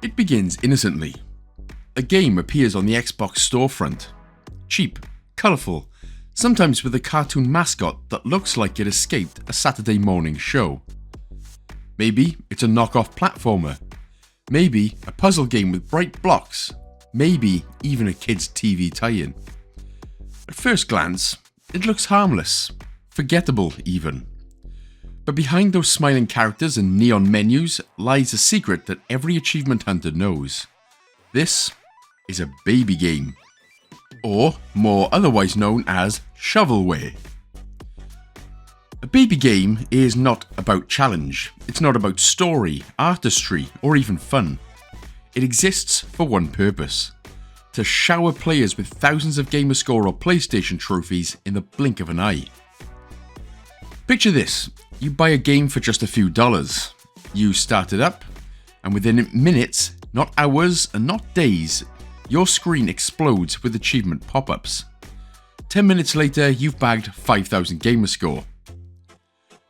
It begins innocently. A game appears on the Xbox storefront. Cheap, colourful, sometimes with a cartoon mascot that looks like it escaped a Saturday morning show. Maybe it's a knockoff platformer. Maybe a puzzle game with bright blocks. Maybe even a kids' TV tie-in. At first glance, it looks harmless, forgettable even. But behind those smiling characters and neon menus lies a secret that every achievement hunter knows. This is a baby game, or more otherwise known as shovelware. A baby game is not about challenge, it's not about story, artistry, or even fun. It exists for one purpose: to shower players with thousands of gamerscore or PlayStation trophies in the blink of an eye. Picture this: you buy a game for just a few dollars, you start it up, and within minutes, not hours and not days, your screen explodes with achievement pop-ups. 10 minutes later, you've bagged 5,000 gamerscore.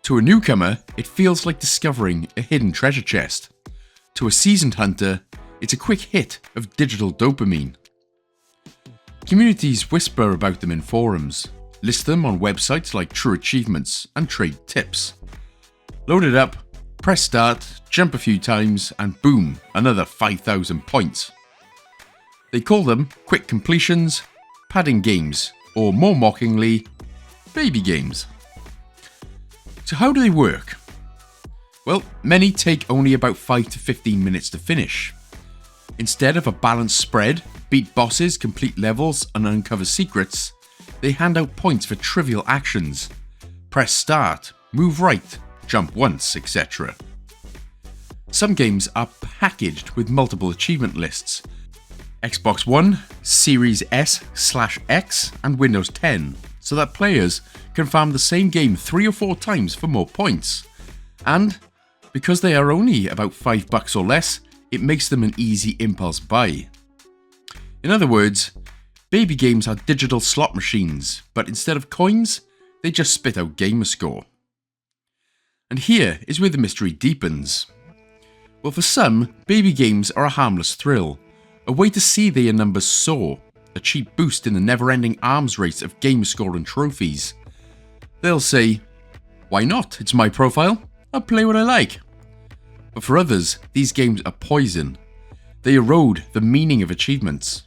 To a newcomer, it feels like discovering a hidden treasure chest. To a seasoned hunter, it's a quick hit of digital dopamine. Communities whisper about them in forums, list them on websites like True Achievements, and trade tips. Load it up, press start, jump a few times, and boom, another 5,000 points. They call them quick completions, padding games, or more mockingly, baby games. So how do they work? Well, many take only about 5 to 15 minutes to finish. Instead of a balanced spread, beat bosses, complete levels, and uncover secrets, they hand out points for trivial actions. Press start, move right, jump once, etc. Some games are packaged with multiple achievement lists. Xbox One, Series S/X, and Windows 10, so that players can farm the same game 3 or 4 times for more points. And because they are only about $5 or less, it makes them an easy impulse buy. In other words, baby games are digital slot machines, but instead of coins, they just spit out gamerscore. And here is where the mystery deepens. Well, for some, baby games are a harmless thrill, a way to see their numbers soar, a cheap boost in the never-ending arms race of gamerscore and trophies. They'll say, "Why not? It's my profile. I'll play what I like." But for others, these games are poison. They erode the meaning of achievements.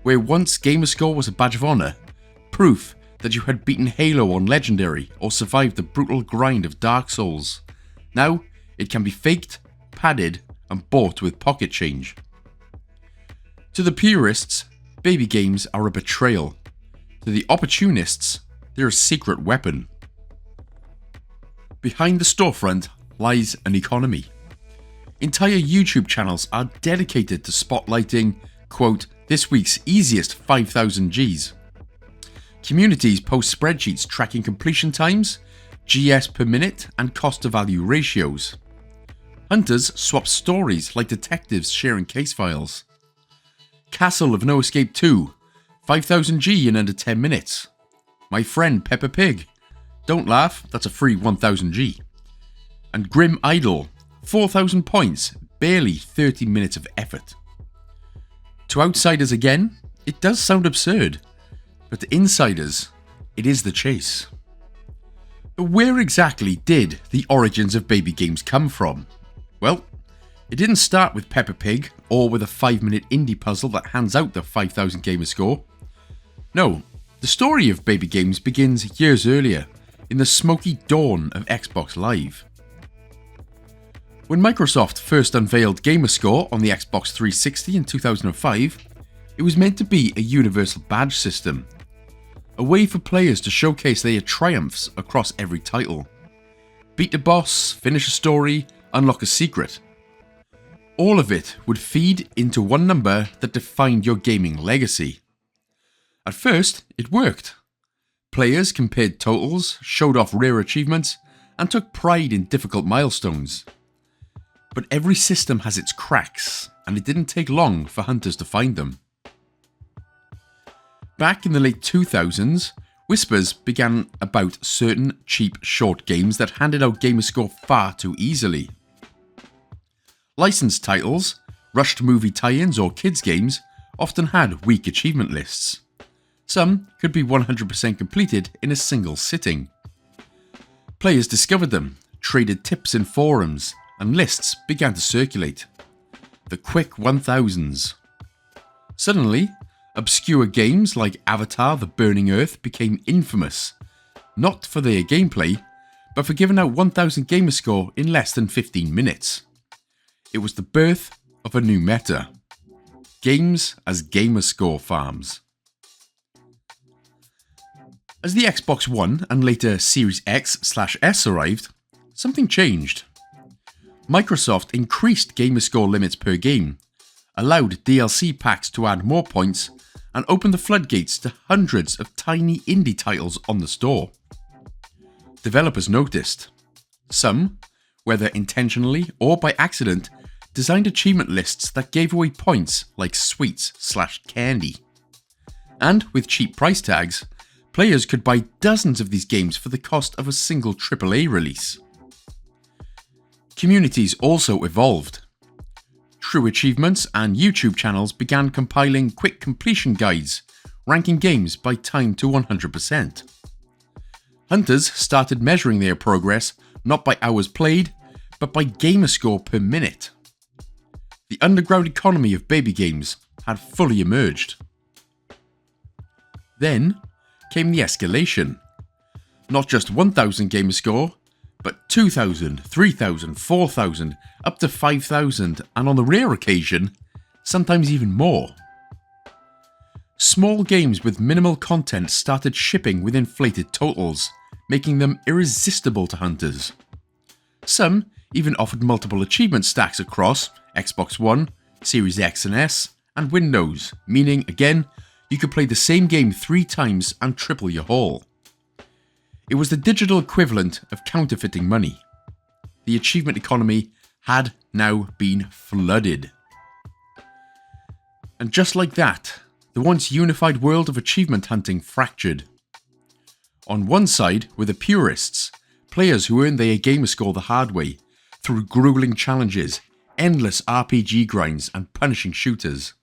Where once gamerscore was a badge of honor, proof that you had beaten Halo on Legendary or survived the brutal grind of Dark Souls, now it can be faked, padded, and bought with pocket change. To the purists, baby games are a betrayal. To the opportunists, they're a secret weapon. Behind the storefront lies an economy. Entire YouTube channels are dedicated to spotlighting, quote, this week's easiest 5,000 Gs. Communities post spreadsheets tracking completion times, GS per minute, and cost to value ratios. Hunters swap stories like detectives sharing case files. Castle of No Escape 2, 5,000 G in under 10 minutes. My friend Peppa Pig. Don't laugh, that's a free 1,000 G. And Grim Idol, 4,000 points, barely 30 minutes of effort. To outsiders again, it does sound absurd, but to insiders, it is the chase. But where exactly did the origins of baby games come from? Well, it didn't start with Peppa Pig or with a 5-minute indie puzzle that hands out the 5,000 gamerscore. No, the story of baby games begins years earlier, in the smoky dawn of Xbox Live. When Microsoft first unveiled gamerscore on the Xbox 360 in 2005, it was meant to be a universal badge system, a way for players to showcase their triumphs across every title. Beat a boss, finish a story, unlock a secret. All of it would feed into one number that defined your gaming legacy. At first, it worked. Players compared totals, showed off rare achievements, and took pride in difficult milestones. But every system has its cracks, and it didn't take long for hunters to find them. Back in the late 2000s, whispers began about certain cheap short games that handed out gamerscore far too easily. Licensed titles, Rushed movie tie-ins or kids games often had weak achievement lists. Some could be 100% completed in a single sitting. Players discovered them, traded tips in forums, and lists began to circulate. The quick 1000s. Suddenly, obscure games like Avatar: The Burning Earth became infamous, not for their gameplay, but for giving out 1000 gamer score in less than 15 minutes. It was the birth of a new meta. Games as gamer score farms. As the Xbox One and later Series X/S arrived, something changed. Microsoft increased gamerscore limits per game, allowed DLC packs to add more points, and opened the floodgates to hundreds of tiny indie titles on the store. Developers noticed. Some, whether intentionally or by accident, designed achievement lists that gave away points like sweets/candy. And with cheap price tags, players could buy dozens of these games for the cost of a single AAA release. Communities also evolved. True Achievements and YouTube channels began compiling quick completion guides, ranking games by time to 100%. Hunters started measuring their progress not by hours played, but by gamerscore per minute. The underground economy of baby games had fully emerged. Then came the escalation. Not just 1000 gamerscore, but 2000, 3000, 4000, up to 5000, and on the rare occasion, sometimes even more. Small games with minimal content started shipping with inflated totals, making them irresistible to hunters. Some even offered multiple achievement stacks across Xbox One, Series X and S, and Windows, meaning, again, you could play the same game 3 times and triple your haul. It was the digital equivalent of counterfeiting money. The achievement economy had now been flooded. And just like that, the once unified world of achievement hunting fractured. On one side were the purists, players who earned their gamerscore the hard way, through grueling challenges, endless RPG grinds, and punishing shooters.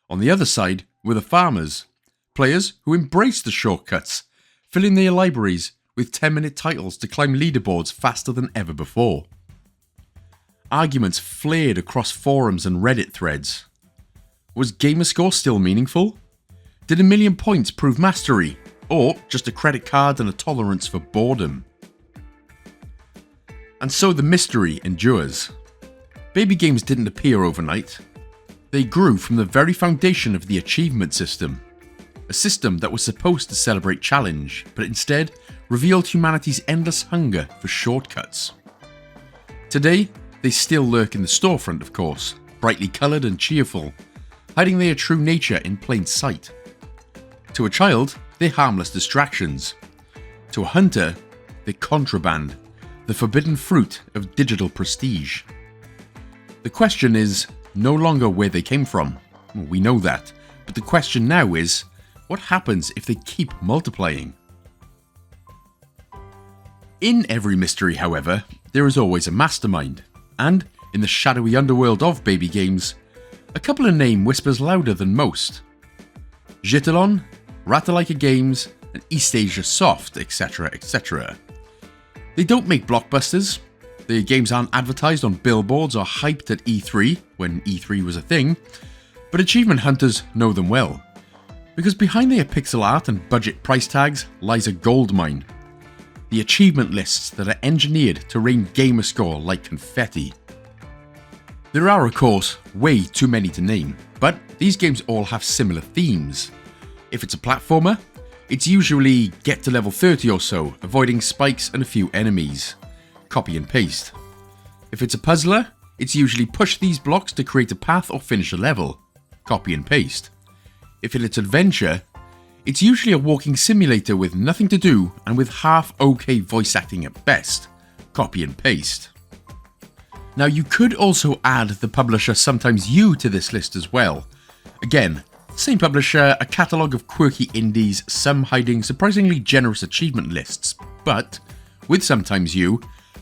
On the other side were the farmers, players who embraced the shortcuts, filling their libraries with 10-minute titles to climb leaderboards faster than ever before. Arguments flared across forums and Reddit threads. Was gamerscore still meaningful? Did 1,000,000 points prove mastery, or just a credit card and a tolerance for boredom? And so the mystery endures. Baby games didn't appear overnight. They grew from the very foundation of the achievement system. A system that was supposed to celebrate challenge, but instead revealed humanity's endless hunger for shortcuts. Today, they still lurk in the storefront, of course, brightly coloured and cheerful, hiding their true nature in plain sight. To a child, they're harmless distractions. To a hunter, they're contraband, the forbidden fruit of digital prestige. The question is no longer where they came from. We know that, but the question now is, what happens if they keep multiplying? In every mystery, however, there is always a mastermind, and in the shadowy underworld of baby games, a couple of names whispers louder than most. Gitalon, Ratalaika Games, and East Asia Soft, etc, etc. They don't make blockbusters, their games aren't advertised on billboards or hyped at E3, when E3 was a thing, but achievement hunters know them well. Because behind their pixel art and budget price tags lies a goldmine. The achievement lists that are engineered to rain gamerscore like confetti. There are, of course, way too many to name, but these games all have similar themes. If it's a platformer, it's usually get to level 30 or so, avoiding spikes and a few enemies. Copy and paste. If it's a puzzler, it's usually push these blocks to create a path or finish a level. Copy and paste. If it's adventure, it's usually a walking simulator with nothing to do and with half okay voice acting at best. Copy and paste. Now you could also add the publisher Sometimes You to this list as well. Again, same publisher, a catalogue of quirky indies, some hiding surprisingly generous achievement lists, but with Sometimes You,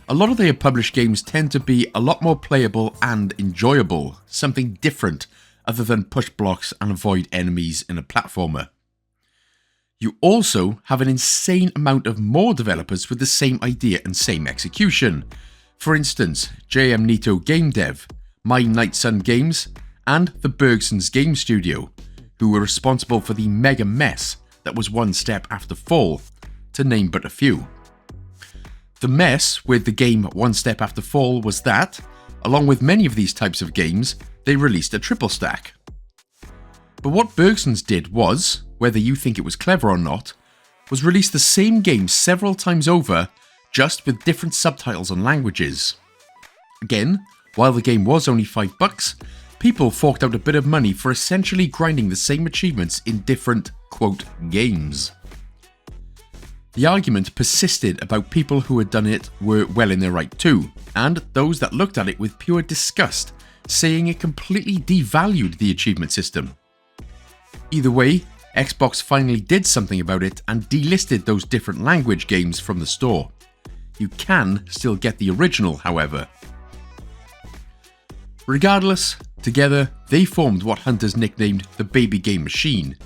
A lot of their published games tend to be a lot more playable and enjoyable, something different other than push blocks and avoid enemies in a platformer. You also have an insane amount of more developers with the same idea and same execution. For instance, JM Nito Game Dev, My Night Sun Games, and the Bergsons Game Studio, who were responsible for the mega mess that was One Step After Fall, to name but a few. The mess with the game One Step After Fall was that, along with many of these types of games, they released a triple stack. But what Bergsons did was, whether you think it was clever or not, was release the same game several times over, just with different subtitles and languages. Again, while the game was only $5, people forked out a bit of money for essentially grinding the same achievements in different, quote, games. The argument persisted about people who had done it were well in their right too, and those that looked at it with pure disgust, saying it completely devalued the achievement system. Either way, Xbox finally did something about it and delisted those different language games from the store. You can still get the original, however. Regardless, together they formed what hunters nicknamed the Baby Game Machine,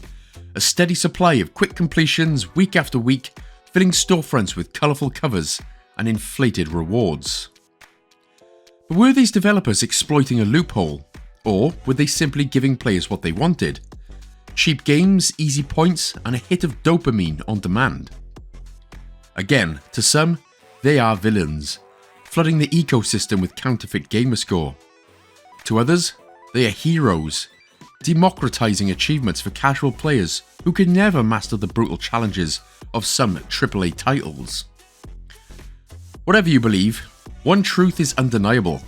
a steady supply of quick completions week after week, filling storefronts with colourful covers and inflated rewards. But were these developers exploiting a loophole, or were they simply giving players what they wanted? Cheap games, easy points, and a hit of dopamine on demand. Again, to some, they are villains, flooding the ecosystem with counterfeit gamerscore. To others, they are heroes, democratizing achievements for casual players who can never master the brutal challenges of some AAA titles. Whatever you believe, one truth is undeniable.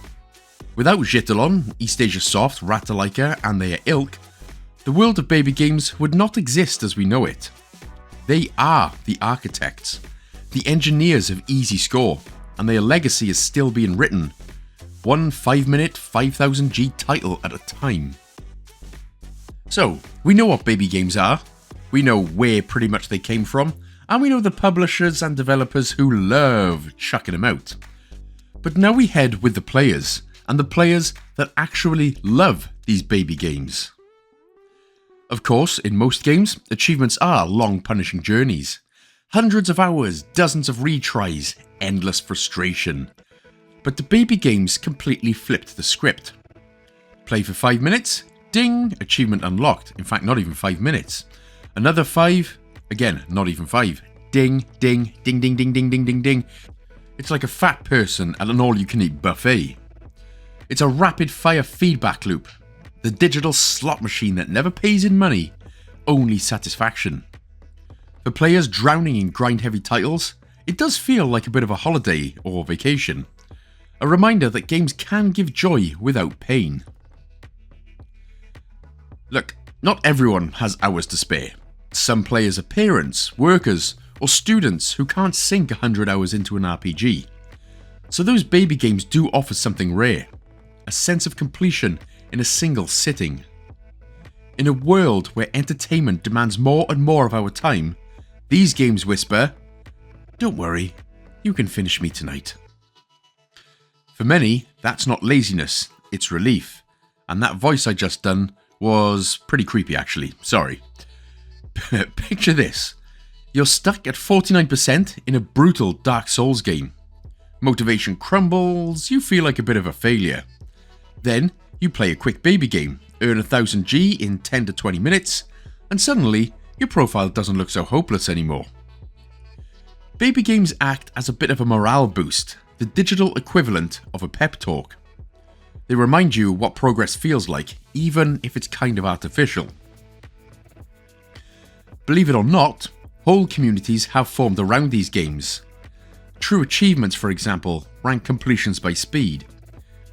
Without Jittelon, East Asia Soft, Ratalaika, and their ilk, the world of baby games would not exist as we know it. They are the architects, the engineers of Easy Score, and their legacy is still being written, one 5-minute 5000G title at a time. So, we know what baby games are, we know where pretty much they came from, and we know the publishers and developers who love chucking them out. But now we head with the players, and the players that actually love these baby games. Of course, in most games, achievements are long punishing journeys. Hundreds of hours, dozens of retries, endless frustration. But the baby games completely flipped the script. Play for 5 minutes, ding, achievement unlocked. In fact, not even 5 minutes. Another 5, again, not even 5. Ding, ding, ding, ding, ding, ding, ding, ding, ding. It's like a fat person at an all-you-can-eat buffet. It's a rapid-fire feedback loop. The digital slot machine that never pays in money, only satisfaction. For players drowning in grind-heavy titles, it does feel like a bit of a holiday or vacation. A reminder that games can give joy without pain. Look, not everyone has hours to spare. Some players are parents, workers, or students who can't sink 100 hours into an RPG. So those baby games do offer something rare, a sense of completion in a single sitting. In a world where entertainment demands more and more of our time, these games whisper, "Don't worry, you can finish me tonight." For many, that's not laziness, it's relief. And that voice I just done was pretty creepy actually, sorry. Picture this. You're stuck at 49% in a brutal Dark Souls game. Motivation crumbles, you feel like a bit of a failure. Then, you play a quick baby game, earn 1000G in 10 to 20 minutes, and suddenly, your profile doesn't look so hopeless anymore. Baby games act as a bit of a morale boost, the digital equivalent of a pep talk. They remind you what progress feels like, even if it's kind of artificial. Believe it or not, whole communities have formed around these games. True Achievements, for example, rank completions by speed.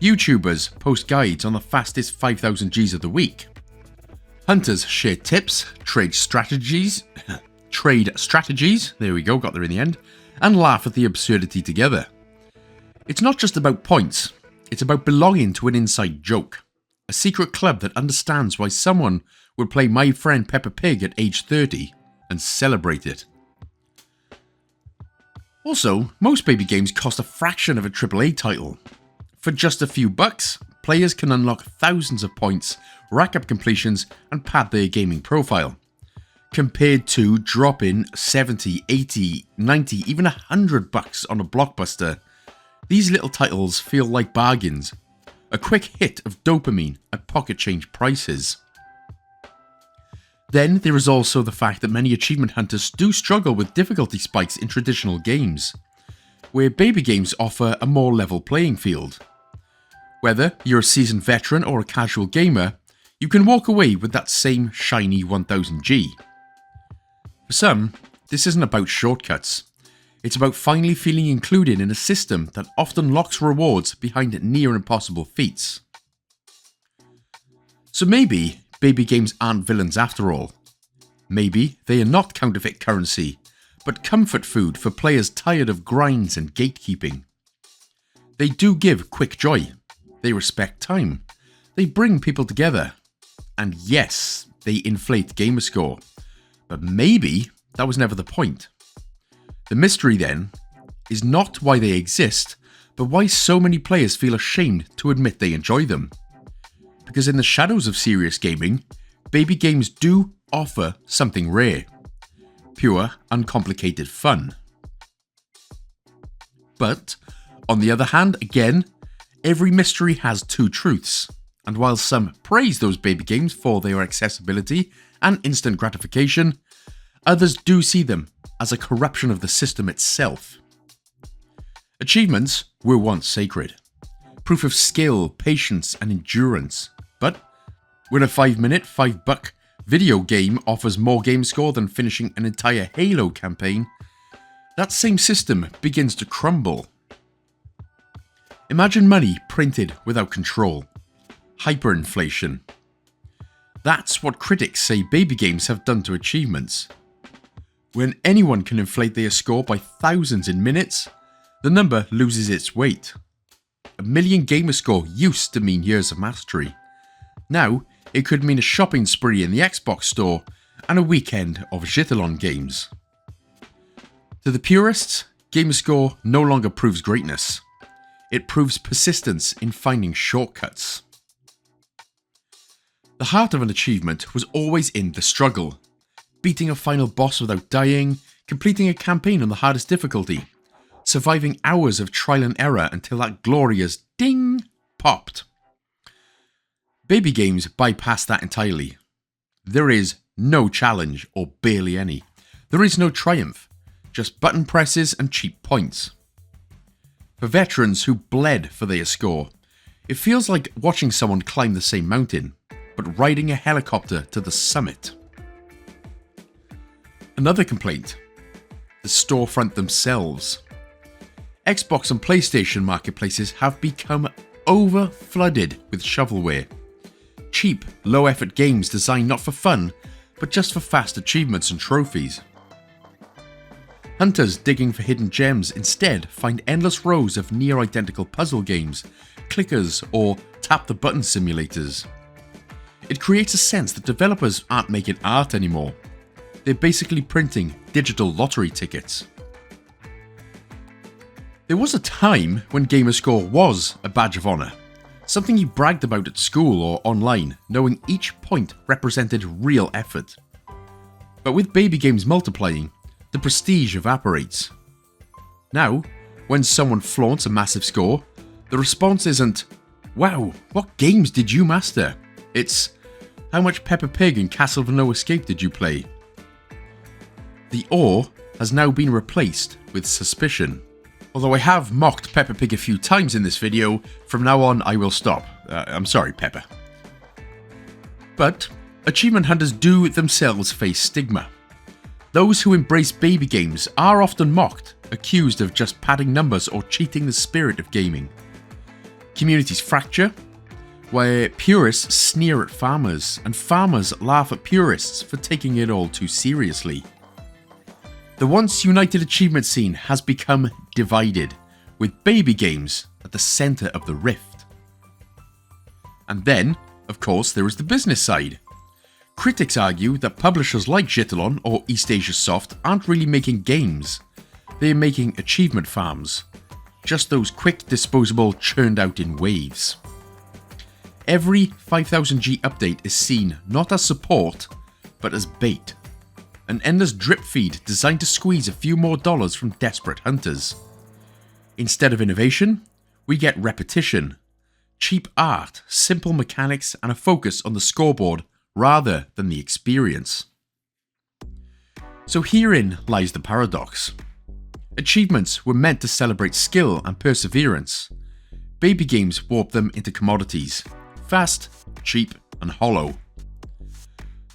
YouTubers post guides on the fastest 5000 Gs of the week. Hunters share tips, trade strategies, there we go, got there in the end, and laugh at the absurdity together. It's not just about points, it's about belonging to an inside joke. A secret club that understands why someone would play My Friend Peppa Pig at age 30 and celebrate it. Also, most baby games cost a fraction of a AAA title. For just a few bucks, players can unlock thousands of points, rack up completions, and pad their gaming profile. Compared to dropping 70, 80, 90, even $100 on a blockbuster, these little titles feel like bargains, a quick hit of dopamine at pocket change prices. Then there is also the fact that many achievement hunters do struggle with difficulty spikes in traditional games, where baby games offer a more level playing field. Whether you're a seasoned veteran or a casual gamer, you can walk away with that same shiny 1000G. For some, this isn't about shortcuts. It's about finally feeling included in a system that often locks rewards behind near impossible feats. So maybe baby games aren't villains after all. Maybe they are not counterfeit currency, but comfort food for players tired of grinds and gatekeeping. They do give quick joy. They respect time. They bring people together. And yes, they inflate gamerscore. But maybe that was never the point. The mystery then is not why they exist, but why so many players feel ashamed to admit they enjoy them. Because in the shadows of serious gaming, baby games do offer something rare. Pure, uncomplicated fun. But, on the other hand, again, every mystery has two truths. And while some praise those baby games for their accessibility and instant gratification, others do see them as a corruption of the system itself. Achievements were once sacred. Proof of skill, patience, and endurance. But when a 5-minute, $5 video game offers more game score than finishing an entire Halo campaign, that same system begins to crumble. Imagine money printed without control. Hyperinflation. That's what critics say baby games have done to achievements. When anyone can inflate their score by thousands in minutes, the number loses its weight. 1 million gamer score used to mean years of mastery. Now, it could mean a shopping spree in the Xbox store and a weekend of Gitalon games. To the purists, gamerscore no longer proves greatness. It proves persistence in finding shortcuts. The heart of an achievement was always in the struggle. Beating a final boss without dying, completing a campaign on the hardest difficulty, surviving hours of trial and error until that glorious ding popped. Baby games bypass that entirely. There is no challenge, or barely any. There is no triumph, just button presses and cheap points. For veterans who bled for their score, it feels like watching someone climb the same mountain, but riding a helicopter to the summit. Another complaint: the storefront themselves. Xbox and PlayStation marketplaces have become over-flooded with shovelware. Cheap, low-effort games designed not for fun, but just for fast achievements and trophies. Hunters digging for hidden gems instead find endless rows of near-identical puzzle games, clickers, or tap-the-button simulators. It creates a sense that developers aren't making art anymore. They're basically printing digital lottery tickets. There was a time when gamerscore was a badge of honour, something you bragged about at school or online, knowing each point represented real effort. But with baby games multiplying, the prestige evaporates. Now, when someone flaunts a massive score, the response isn't, "Wow, what games did you master?" It's, "How much Peppa Pig and Castle of No Escape did you play?" The awe has now been replaced with suspicion. Although I have mocked Peppa Pig a few times in this video, from now on I will stop. I'm sorry, Peppa. But achievement hunters do themselves face stigma. Those who embrace baby games are often mocked, accused of just padding numbers or cheating the spirit of gaming. Communities fracture, where purists sneer at farmers, and farmers laugh at purists for taking it all too seriously. The once united achievement scene has become divided, with baby games at the centre of the rift. And then, of course, there is the business side. Critics argue that publishers like Gitalon or East Asia Soft aren't really making games. they are making achievement farms, just those quick disposable churned out in waves. Every 5000G update is seen not as support, but as bait. An endless drip feed designed to squeeze a few more dollars from desperate hunters. Instead of innovation, we get repetition, cheap art, simple mechanics, and a focus on the scoreboard rather than the experience. So herein lies the paradox. Achievements were meant to celebrate skill and perseverance. Baby games warp them into commodities, fast, cheap, and hollow.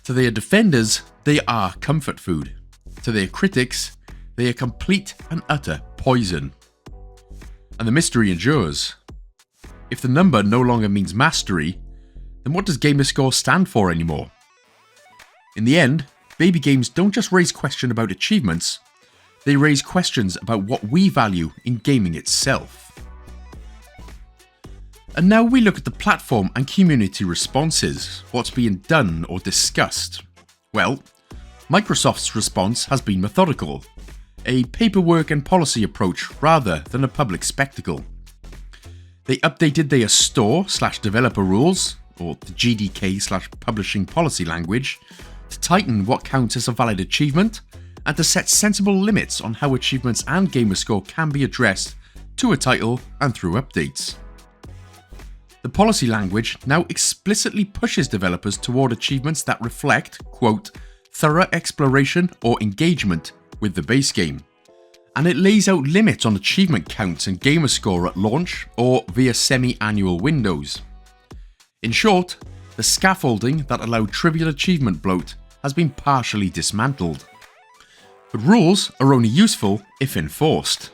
To their defenders, they are comfort food. To their critics, they are complete and utter poison. And the mystery endures. If the number no longer means mastery, then what does gamerscore stand for anymore? In the end, baby games don't just raise questions about achievements, they raise questions about what we value in gaming itself. And now we look at the platform and community responses, what's being done or discussed. Well, Microsoft's response has been methodical, a paperwork and policy approach rather than a public spectacle. They updated their store/developer rules, or the GDK/publishing policy language, to tighten what counts as a valid achievement and to set sensible limits on how achievements and gamerscore can be addressed to a title and through updates. The policy language now explicitly pushes developers toward achievements that reflect, quote, thorough exploration or engagement with the base game, and it lays out limits on achievement counts and gamerscore at launch or via semi-annual windows. In short, the scaffolding that allowed trivial achievement bloat has been partially dismantled. But rules are only useful if enforced.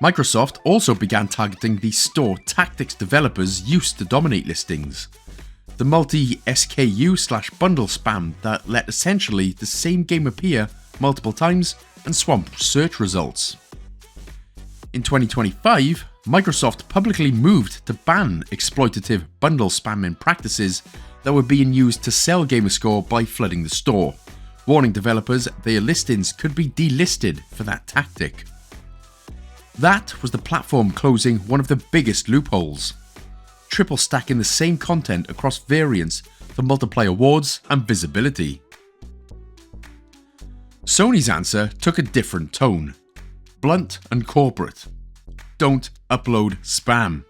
Microsoft also began targeting the store tactics developers used to dominate listings. The multi-SKU/bundle spam that let essentially the same game appear multiple times and swamp search results. In 2025, Microsoft publicly moved to ban exploitative bundle spamming practices that were being used to sell gamerscore by flooding the store, warning developers their listings could be delisted for that tactic. That was the platform closing one of the biggest loopholes, triple stacking the same content across variants to multiply awards and visibility. Sony's answer took a different tone, blunt and corporate. Don't upload spam.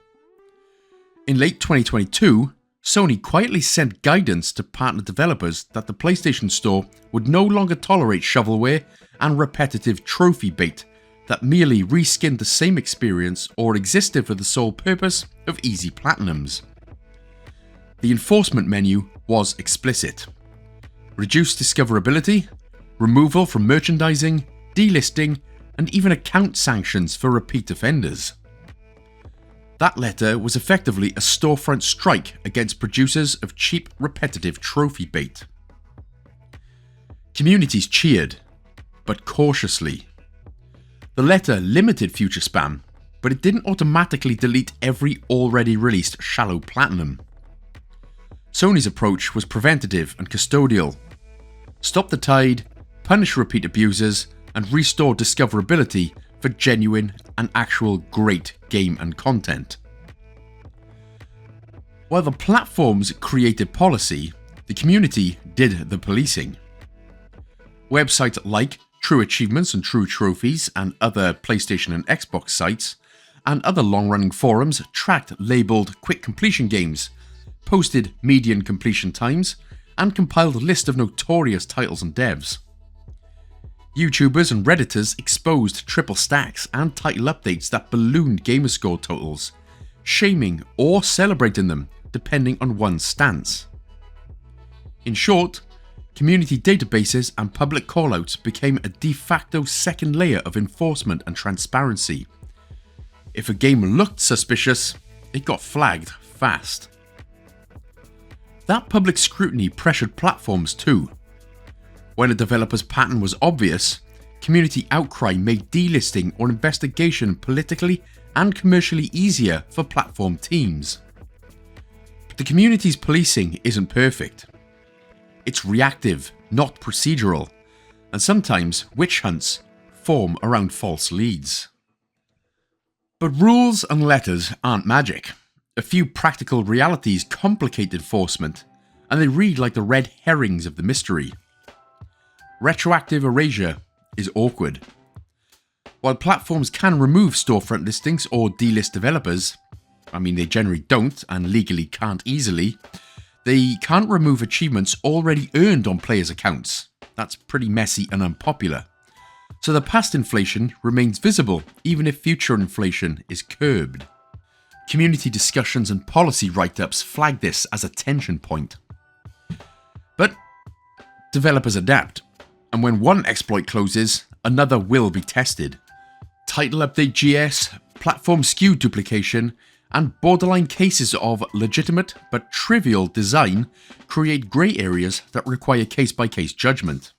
In late 2022, Sony quietly sent guidance to partner developers that the PlayStation Store would no longer tolerate shovelware and repetitive trophy bait that merely reskinned the same experience or existed for the sole purpose of easy platinums. The enforcement menu was explicit. Reduced discoverability, removal from merchandising, delisting, and even account sanctions for repeat offenders. That letter was effectively a storefront strike against producers of cheap, repetitive trophy bait. Communities cheered, but cautiously. The letter limited future spam, but it didn't automatically delete every already released shallow platinum. Sony's approach was preventative and custodial. Stop the tide, punish repeat abusers, and restore discoverability for genuine and actual great game and content. While the platforms created policy, the community did the policing. Websites like True Achievements and True Trophies and other PlayStation and Xbox sites, and other long-running forums tracked labelled quick completion games, posted median completion times, and compiled a list of notorious titles and devs. YouTubers and Redditors exposed triple stacks and title updates that ballooned gamerscore totals, shaming or celebrating them depending on one's stance. In short, community databases and public callouts became a de facto second layer of enforcement and transparency. If a game looked suspicious, it got flagged fast. That public scrutiny pressured platforms too. When a developer's pattern was obvious, community outcry made delisting or investigation politically and commercially easier for platform teams. But the community's policing isn't perfect. It's reactive, not procedural, and sometimes witch hunts form around false leads. But rules and letters aren't magic. A few practical realities complicate enforcement, and they read like the red herrings of the mystery. Retroactive erasure is awkward. While platforms can remove storefront listings or delist developers, they generally don't and legally can't easily, they can't remove achievements already earned on players' accounts. That's pretty messy and unpopular. So the past inflation remains visible even if future inflation is curbed. Community discussions and policy write-ups flag this as a tension point. But developers adapt, and when one exploit closes, another will be tested. Title update GS, platform skew duplication, and borderline cases of legitimate but trivial design create grey areas that require case-by-case judgment.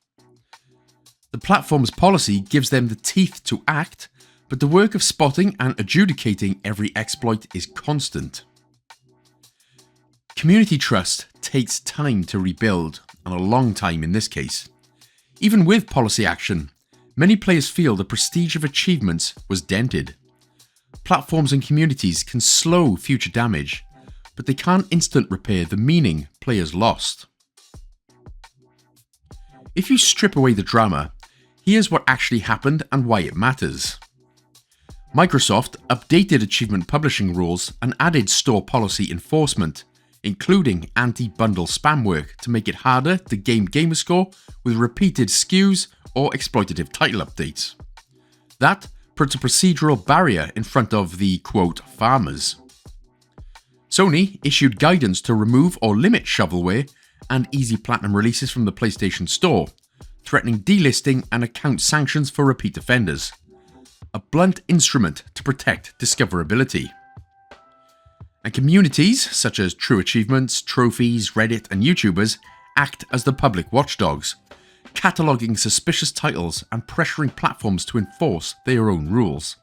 The platform's policy gives them the teeth to act, but the work of spotting and adjudicating every exploit is constant. Community trust takes time to rebuild, and a long time in this case. Even with policy action, many players feel the prestige of achievements was dented. Platforms and communities can slow future damage, but they can't instant repair the meaning players lost. If you strip away the drama, here's what actually happened and why it matters. Microsoft updated achievement publishing rules and added store policy enforcement, including anti-bundle spam work to make it harder to game gamerscore with repeated skews or exploitative title updates. That puts a procedural barrier in front of the, quote, farmers. Sony issued guidance to remove or limit shovelware and easy platinum releases from the PlayStation Store, threatening delisting and account sanctions for repeat offenders. A blunt instrument to protect discoverability. And communities, such as True Achievements, Trophies, Reddit, and YouTubers, act as the public watchdogs, cataloguing suspicious titles and pressuring platforms to enforce their own rules.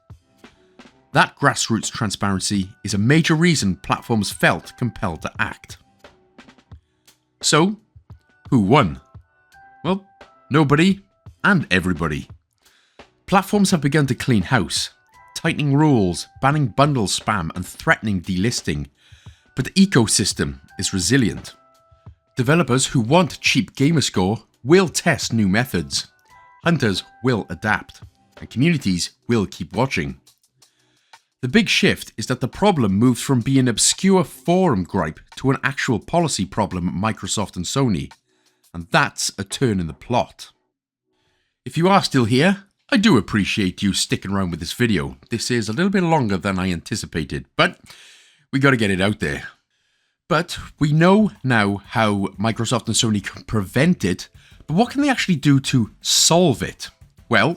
That grassroots transparency is a major reason platforms felt compelled to act. So, who won? Well, nobody and everybody. Platforms have begun to clean house, tightening rules, banning bundle spam and threatening delisting, but the ecosystem is resilient. Developers who want cheap gamerscore will test new methods, hunters will adapt, and communities will keep watching. The big shift is that the problem moves from being an obscure forum gripe to an actual policy problem at Microsoft and Sony, and that's a turn in the plot. If you are still here, I do appreciate you sticking around with this video. This is a little bit longer than I anticipated, but we got to get it out there. But we know now how Microsoft and Sony can prevent it, but what can they actually do to solve it? Well,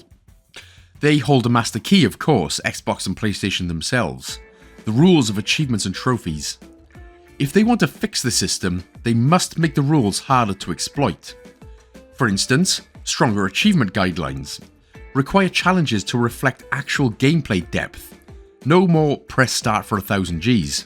they hold a master key, of course, Xbox and PlayStation themselves, the rules of achievements and trophies. If they want to fix the system, they must make the rules harder to exploit. For instance, stronger achievement guidelines. Require challenges to reflect actual gameplay depth. No more press start for 1000 Gs.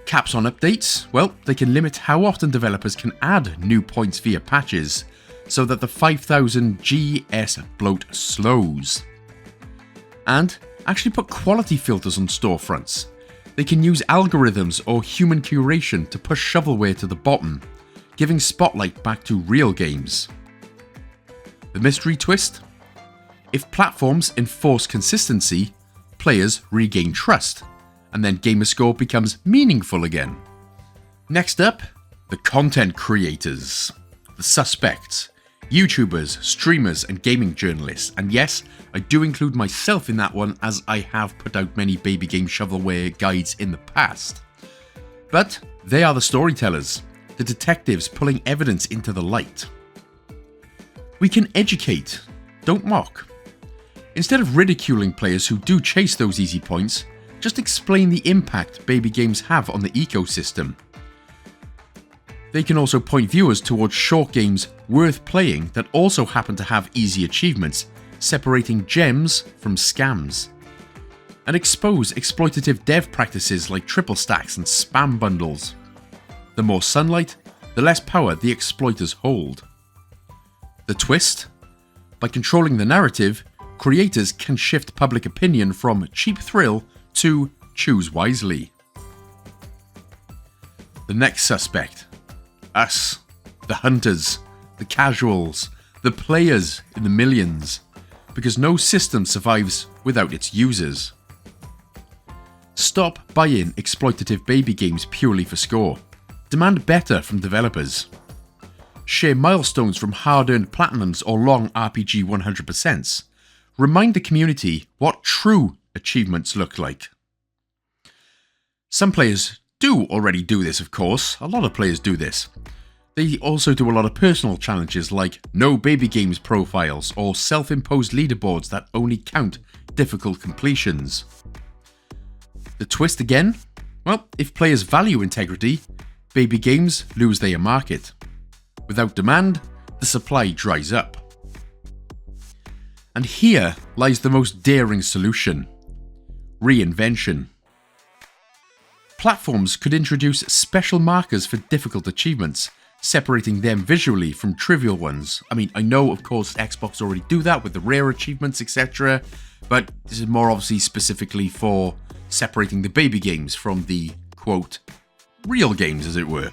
Caps on updates? Well, they can limit how often developers can add new points via patches, so that the 5000 GS bloat slows. And actually put quality filters on storefronts. They can use algorithms or human curation to push shovelware to the bottom, giving spotlight back to real games. The mystery twist? If platforms enforce consistency, players regain trust, and then gamerscore becomes meaningful again. Next up, the content creators, the suspects, YouTubers, streamers, and gaming journalists. And yes, I do include myself in that one, as I have put out many baby game shovelware guides in the past. But they are the storytellers, the detectives pulling evidence into the light. We can educate, don't mock. Instead of ridiculing players who do chase those easy points, just explain the impact baby games have on the ecosystem. They can also point viewers towards short games worth playing that also happen to have easy achievements, separating gems from scams. And expose exploitative dev practices like triple stacks and spam bundles. The more sunlight, the less power the exploiters hold. The twist? By controlling the narrative, creators can shift public opinion from cheap thrill to choose wisely. The next suspect. Us. The hunters. The casuals. The players in the millions. Because no system survives without its users. Stop buying exploitative baby games purely for score. Demand better from developers. Share milestones from hard-earned platinums or long RPG 100%. Remind the community what true achievements look like. Some players do already do this, of course. A lot of players do this. They also do a lot of personal challenges like no baby games profiles or self-imposed leaderboards that only count difficult completions. The twist again? Well, if players value integrity, baby games lose their market. Without demand, the supply dries up. And here lies the most daring solution: reinvention. Platforms could introduce special markers for difficult achievements, separating them visually from trivial ones. I mean, I know, of course, Xbox already do that with the rare achievements, etc., but this is more obviously specifically for separating the baby games from the, quote, real games, as it were.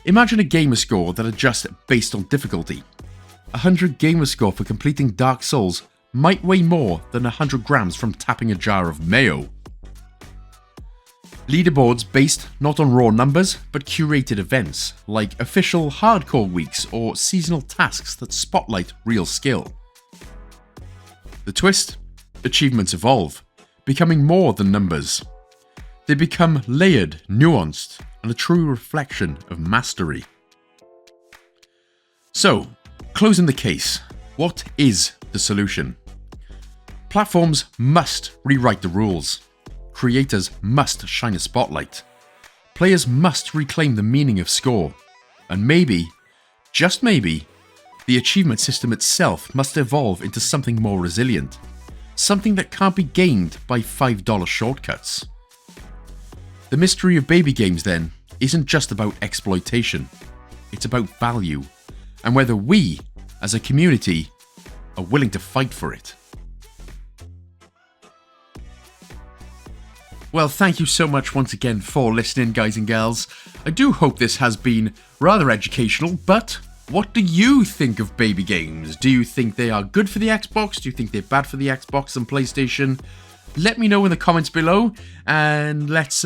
Imagine a gamer score that adjusts based on difficulty. 100 gamer score for completing Dark Souls might weigh more than 100 grams from tapping a jar of mayo. Leaderboards based not on raw numbers, but curated events, like official hardcore weeks or seasonal tasks that spotlight real skill. The twist? Achievements evolve, becoming more than numbers. They become layered, nuanced, and a true reflection of mastery. So, closing the case, what is the solution? Platforms must rewrite the rules. Creators must shine a spotlight. Players must reclaim the meaning of score. And maybe, just maybe, the achievement system itself must evolve into something more resilient. Something that can't be gained by $5 shortcuts. The mystery of baby games, then, isn't just about exploitation. It's about value, and whether we, as a community, are willing to fight for it. Well, thank you so much once again for listening, guys and gals. I do hope this has been rather educational, but what do you think of baby games? Do you think they are good for the Xbox? Do you think they're bad for the Xbox and PlayStation? Let me know in the comments below, and let's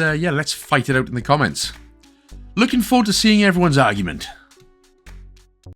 fight it out in the comments. Looking forward to seeing everyone's argument.